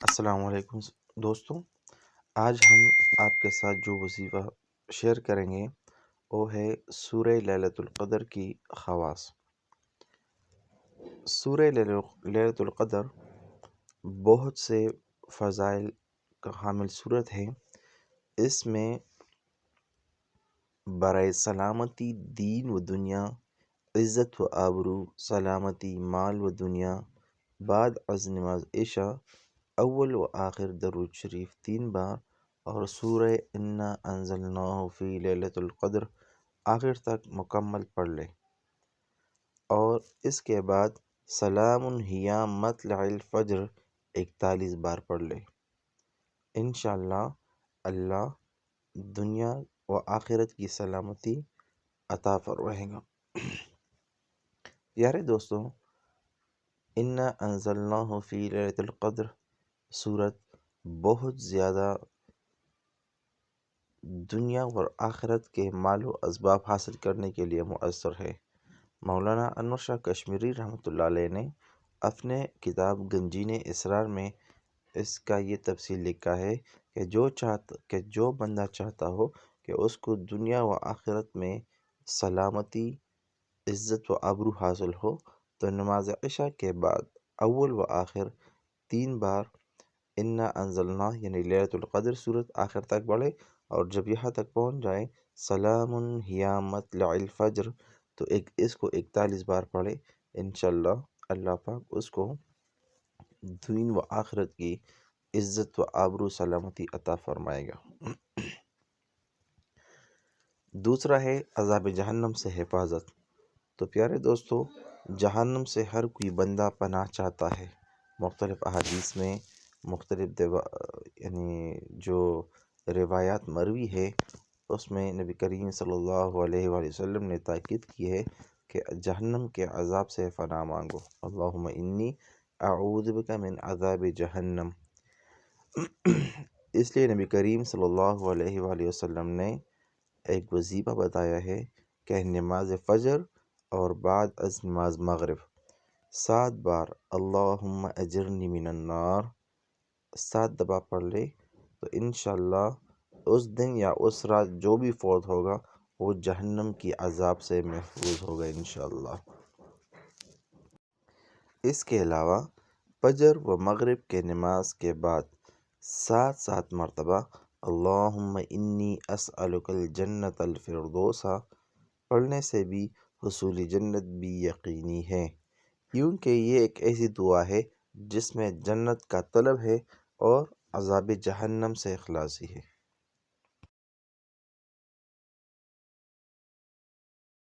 السلام علیکم دوستوں، آج ہم آپ کے ساتھ جو وظیفہ شیئر کریں گے وہ ہے سورہ لیلۃ القدر کی خواص۔ سورہ لیلۃ القدر بہت سے فضائل کا حامل صورت ہے۔ اس میں برائے سلامتی دین و دنیا، عزت و آبرو، سلامتی مال و دنیا، بعد از نماز عشاء اول و آخر درود شریف 3 بار اور سورہ انا انزلناہ فی لیلۃ القدر آخر تک مکمل پڑھ لیں، اور اس کے بعد سلام ہی مطلع الفجر 41 بار پڑھ لیں۔ انشاءاللہ اللہ دنیا و آخرت کی سلامتی عطا فرمائے گا۔ پیارے دوستوں، انا انزلناہ فی لیلۃ القدر سورت بہت زیادہ دنیا اور آخرت کے مال و اسباب حاصل کرنے کے لیے مؤثر ہے۔ مولانا انور شاہ کشمیری رحمۃ اللہ علیہ نے اپنے کتاب گنجین اسرار میں اس کا یہ تفصیل لکھا ہے کہ جو بندہ چاہتا ہو کہ اس کو دنیا و آخرت میں سلامتی، عزت و آبرو حاصل ہو تو نماز عشاء کے بعد اول و آخر 3 بار انا انزلنا یعنی لیلۃ القدر صورت آخر تک پڑھے، اور جب یہاں تک پہنچ جائے سلام ہی مطلع الفجر تو اس کو 41 بار پڑھے۔ انشاءاللہ اللہ پاک اس کو دین و آخرت کی عزت و آبرو سلامتی عطا فرمائے گا۔ دوسرا ہے عذاب جہنم سے حفاظت۔ تو پیارے دوستو، جہنم سے ہر کوئی بندہ پناہ چاہتا ہے۔ مختلف احادیث میں مختلف جو روایات مروی ہے اس میں نبی کریم صلی اللہ علیہ وآلہ وسلم نے تاکید کی ہے کہ جہنم کے عذاب سے پناہ مانگو، اللہم انی اعوذ بک من عذاب جہنم۔ اس لیے نبی کریم صلی اللہ علیہ وآلہ وسلم نے ایک وظیفہ بتایا ہے کہ نماز فجر اور بعد از نماز مغرب 7 بار اللہم اجرنی من النار 7 دفعہ پڑھ لے تو انشاءاللہ اس دن یا اس رات جو بھی فوت ہوگا وہ جہنم کی عذاب سے محفوظ ہوگا انشاءاللہ۔ اس کے علاوہ فجر و مغرب کے نماز کے بعد 7 مرتبہ اللہم انی اسألک الجنت الفردوس پڑھنے سے بھی حصول جنت بھی یقینی ہے، کیونکہ یہ ایک ایسی دعا ہے جس میں جنت کا طلب ہے اور عذاب جہنم سے خلاصی ہے۔